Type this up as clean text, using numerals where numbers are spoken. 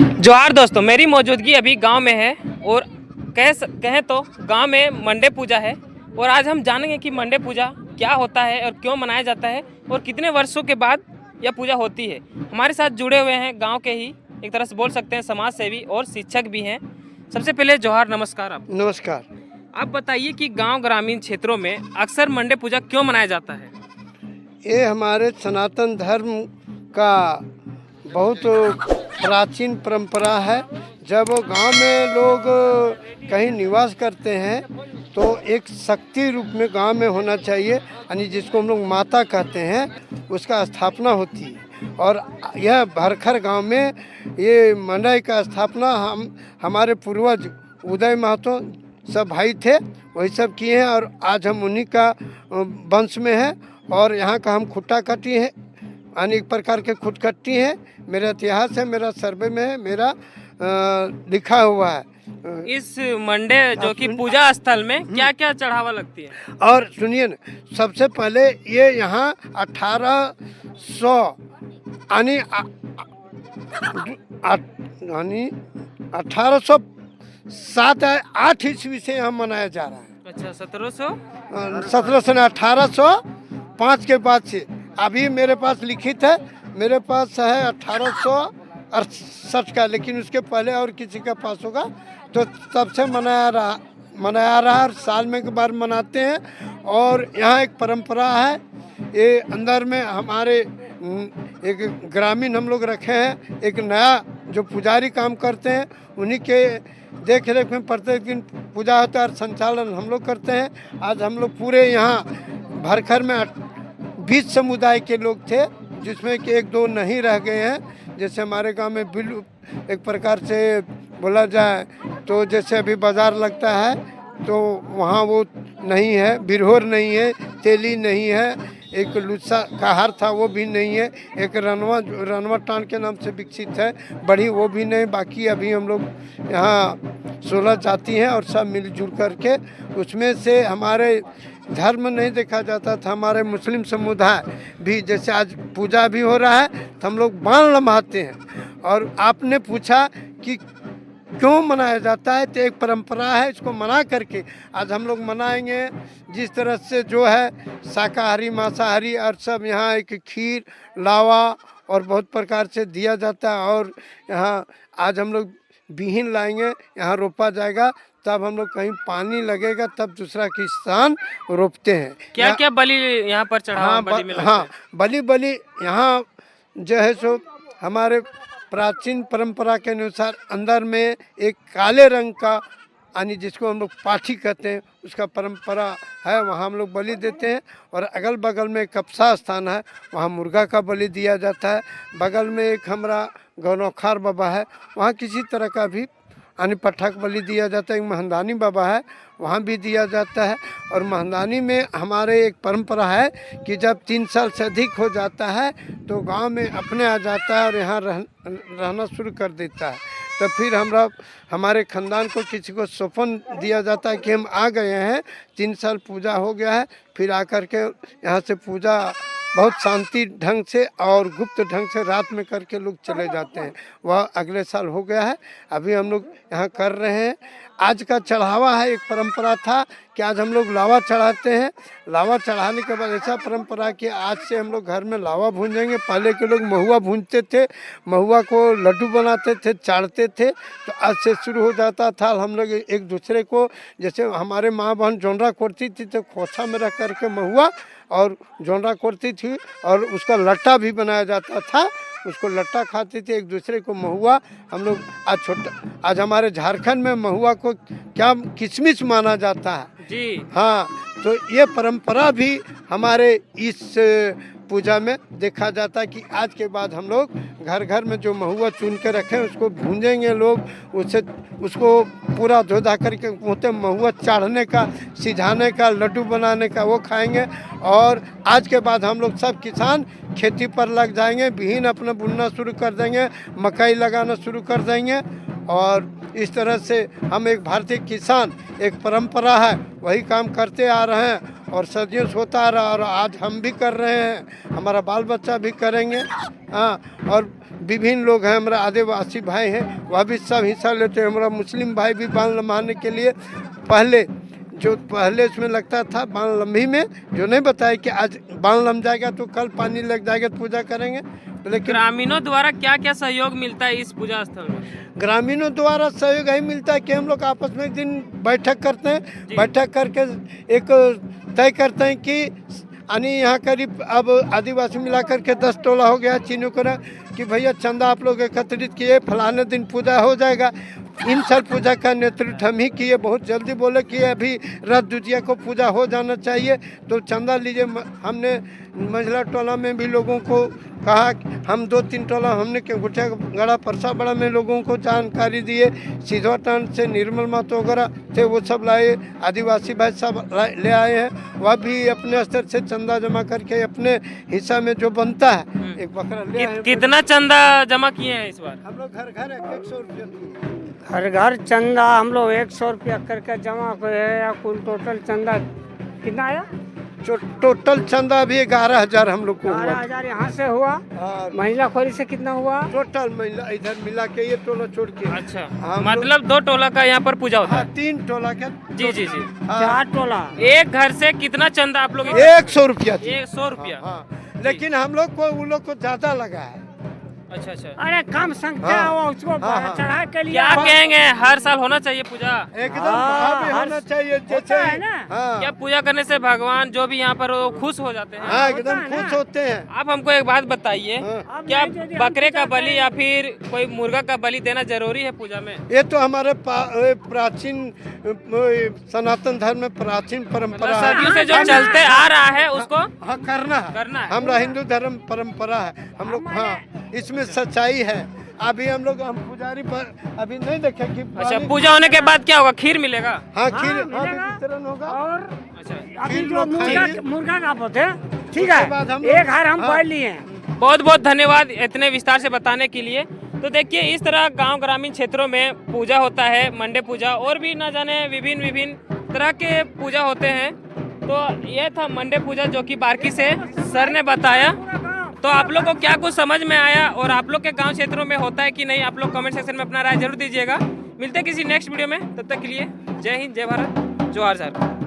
जोहार दोस्तों, मेरी मौजूदगी अभी गांव में है और कहें तो गांव में मंडे पूजा है। और आज हम जानेंगे कि मंडे पूजा क्या होता है और क्यों मनाया जाता है और कितने वर्षों के बाद यह पूजा होती है। हमारे साथ जुड़े हुए हैं गांव के ही एक तरह से बोल सकते हैं समाज सेवी और शिक्षक भी हैं। सबसे पहले जोहार, नमस्कार। आप नमस्कार। आप बताइए कि गांव ग्रामीण क्षेत्रों में अक्सर मंडे पूजा क्यों मनाया जाता है। ये हमारे सनातन धर्म का बहुत प्राचीन परंपरा है। जब गांव में लोग कहीं निवास करते हैं तो एक शक्ति रूप में गांव में होना चाहिए, यानी जिसको हम लोग माता कहते हैं, उसका स्थापना होती है। और यह भरखर गांव में ये मंडई का स्थापना हमारे पूर्वज उदय महतो सब भाई थे, वही सब किए हैं। और आज हम उन्हीं का वंश में हैं। और यहाँ का हम खुट्टा कट्टी है, अनेक प्रकार के खुटकट्टी हैं। मेरा इतिहास है, मेरा सर्वे में है, मेरा लिखा हुआ है। इस मंडे जो कि पूजा स्थल में क्या क्या चढ़ावा लगती है। और सुनिए न, सबसे पहले ये यहाँ 1800 यानी 1807-8 ईस्वी से यहाँ मनाया जा रहा है। अच्छा, 1805 के बाद से अभी मेरे पास लिखित है, मेरे पास है 1868 का, लेकिन उसके पहले और किसी के पास होगा तो तब से मनाया रहा और साल में एक बार मनाते हैं। और यहाँ एक परंपरा है, ये अंदर में हमारे एक ग्रामीण हम लोग रखे हैं, एक नया जो पुजारी काम करते हैं, उन्हीं के देख रेख में प्रत्येक दिन पूजा होता है और संचालन हम लोग करते हैं। आज हम लोग पूरे यहाँ भरखर में 20 समुदाय के लोग थे, जिसमें कि एक दो नहीं रह गए हैं। जैसे हमारे गांव में बिल्लू एक प्रकार से बोला जाए तो जैसे अभी बाज़ार लगता है तो वहाँ वो नहीं है, बिरहोर नहीं है, तेली नहीं है, एक लुस्सा का हार था वो भी नहीं है, एक रनवा टान के नाम से विकसित है बड़ी, वो भी नहीं। बाकी अभी हम लोग यहाँ 16 जाति हैं और सब मिलजुल करके, उसमें से हमारे धर्म नहीं देखा जाता था। हमारे मुस्लिम समुदाय भी, जैसे आज पूजा भी हो रहा है तो हम लोग बाण लम्हाते हैं। और आपने पूछा कि क्यों मनाया जाता है, तो एक परंपरा है, इसको मना करके आज हम लोग मनाएंगे। जिस तरह से जो है शाकाहारी मांसाहारी और सब यहाँ एक खीर लावा और बहुत प्रकार से दिया जाता है। और यहाँ आज हम लोग बीहिन लाएंगे, यहाँ रोपा जाएगा, तब हम लोग कहीं पानी लगेगा तब दूसरा किसान रोपते हैं। क्या क्या बलि यहाँ पर चढ़ा। हाँ, बलि यहाँ जो है सो हमारे प्राचीन परंपरा के अनुसार अंदर में एक काले रंग का, यानी जिसको हम लोग पाठी कहते हैं, उसका परंपरा है, वहाँ हम लोग बलि देते हैं। और अगल बगल में कपसा स्थान है, वहाँ मुर्गा का बलि दिया जाता है। बगल में एक हमारा गौनौखार बाबा है, वहाँ किसी तरह का भी यानी पट्ठा का बलि दिया जाता है। एक महंदानी बाबा है, वहाँ भी दिया जाता है। और महंदानी में हमारे एक परंपरा है कि जब 3 साल से अधिक हो जाता है तो गांव में अपने आ जाता है और यहाँ रहना शुरू कर देता है। तो फिर हमारे ख़ानदान को किसी को सौंपन दिया जाता है कि हम आ गए हैं, 3 साल पूजा हो गया है, फिर आकर के यहाँ से पूजा बहुत शांति ढंग से और गुप्त ढंग से रात में करके लोग चले जाते हैं। वह अगले साल हो गया है, अभी हम लोग यहाँ कर रहे हैं। आज का चढ़ावा है, एक परंपरा था कि आज हम लोग लावा चढ़ाते हैं। लावा चढ़ाने के बाद ऐसा परंपरा कि आज से हम लोग घर में लावा भूंजेंगे। पहले के लोग महुआ भूंजते थे, महुआ को लड्डू बनाते थे, चाड़ते थे, तो आज से शुरू हो जाता था। हम लोग एक दूसरे को, जैसे हमारे माँ बहन जोंडरा कोरती थी तो खोसा में रख करके महुआ और जोंडरा कोरती थी और उसका लट्टा भी बनाया जाता था, उसको लट्टा खाते थे एक दूसरे को। महुआ हम लोग आज हमारे झारखंड में महुआ को क्या किशमिश माना जाता है जी। हाँ, तो ये परंपरा भी हमारे इस पूजा में देखा जाता है कि आज के बाद हम लोग घर घर में जो महुआ चुन के रखें उसको भूंजेंगे लोग, उसको पूरा धो धा करके होते महुआ चाढ़ने का, सिझाने का, लड्डू बनाने का वो खाएंगे। और आज के बाद हम लोग सब किसान खेती पर लग जाएंगे, बीहन अपना बुनना शुरू कर देंगे, मकई लगाना शुरू कर देंगे। और इस तरह से हम एक भारतीय किसान, एक परंपरा है, वही काम करते आ रहे हैं और सदियों से होता आ रहा और आज हम भी कर रहे हैं, हमारा बाल बच्चा भी करेंगे। हाँ, और विभिन्न लोग हैं, हमारा आदिवासी भाई हैं, वह भी सब हिस्सा लेते हैं। हमारा मुस्लिम भाई भी बाण लम्हाने के लिए पहले इसमें लगता था बाण लम्ही में, जो नहीं बताया कि आज बाण लम जाएगा तो कल पानी लग जाएगा तो पूजा करेंगे। लेकिन ग्रामीणों द्वारा क्या क्या सहयोग मिलता है इस पूजा स्थल में? ग्रामीणों द्वारा सहयोग यही मिलता है कि हम लोग आपस में एक दिन बैठक करते हैं, बैठक करके एक तय करते हैं कि यानी यहाँ करीब अब आदिवासी मिलाकर के 10 टोला हो गया चीनों को कि भैया चंदा आप लोग एकत्रित किए, फलाने दिन पूजा हो जाएगा। इन साल पूजा का नेतृत्व हम ही किए, बहुत जल्दी बोले कि अभी रथ द्वितीया को पूजा हो जाना चाहिए तो चंदा लीजिए। हमने महिला टोला में भी लोगों को कहा, हम 2-3 टोला हमने गुठिया गड़ा परसा बड़ा में लोगों को जानकारी दिए, सीधवाटान से निर्मल मात वगैरह थे वो सब लाए, आदिवासी भाई सब ले आए हैं, वह भी अपने स्तर से चंदा जमा करके अपने हिस्सा में जो बनता है एक बकरा ले आए। कितना चंदा जमा किए हैं इस बार? हम लोग घर 100 रुपया हर घर चंदा हम लोग 100 रुपया करके जमा किए है। या कुल टोटल चंदा कितना आया? टोटल चंदा भी 11,000 हम लोग को हुआ। 11,000 यहाँ से हुआ। हाँ, महिला खोरी से कितना हुआ? टोटल महिला इधर मिला के ये टोला छोड़ के। अच्छा, हम मतलब 2 टोला का यहाँ पर पूजा होता हाँ, है? 3 टोला का। जी जी जी। 4 टोला। एक घर से कितना चंदा आप लोग? 100 रुपया। 100 रुपया। हाँ, लेकिन हम लोग को उन लोग को ज्यादा लगा है। अच्छा अच्छा। अरे कम संख्या हाँ, हुआ उसको हाँ, चढ़ा के लिए। क्या कहेंगे, हर साल होना चाहिए पूजा? एकदम हाँ, भी होना चाहिए होता जैसे है ना। हाँ, क्या पूजा करने से भगवान जो भी यहाँ पर वो खुश हो जाते हैं? हाँ, एकदम होता है ना। खुश होते हैं। आप हमको एक बात बताइए, हाँ। क्या अब नहीं, यदि हम बकरे का पूजा बलि या फिर कोई मुर्गा का बलि देना जरूरी है पूजा में? ये तो हमारे प्राचीन सनातन धर्म में प्राचीन परंपरा है। सदियों से जो चलते आ रहा है उसको हाँ, करना करना है। हमारा हिंदू धर्म परंपरा है हम लोग। हाँ, इसमें सच्चाई है। अभी हम पुजारी पर अभी नहीं देखे कि अच्छा, पूजा होने के बाद क्या होगा? खीर मिलेगा? हाँ, खीर मिलेगा। वितरण होगा। और अच्छा, अभी खीर जो लोग खाएंगे। मुर्गा का पोते ठीक उसके बाद है, हम लोग- एक हार हम हाँ। पढ़ लिए हैं। बहुत बहुत धन्यवाद इतने विस्तार से बताने के लिए। तो देखिए, इस तरह गांव ग्रामीण क्षेत्रों में पूजा होता है, मंडे पूजा, और भी ना जाने विभिन्न तरह के पूजा होते हैं। तो यह था मंडे पूजा जो कि बारकी से सर ने बताया। तो आप लोग को क्या कुछ समझ में आया और आप लोग के गांव क्षेत्रों में होता है कि नहीं, आप लोग कमेंट सेक्शन में अपना राय जरूर दीजिएगा। मिलते हैं किसी नेक्स्ट वीडियो में, तब तक के लिए जय हिंद, जय भारत, जोहार।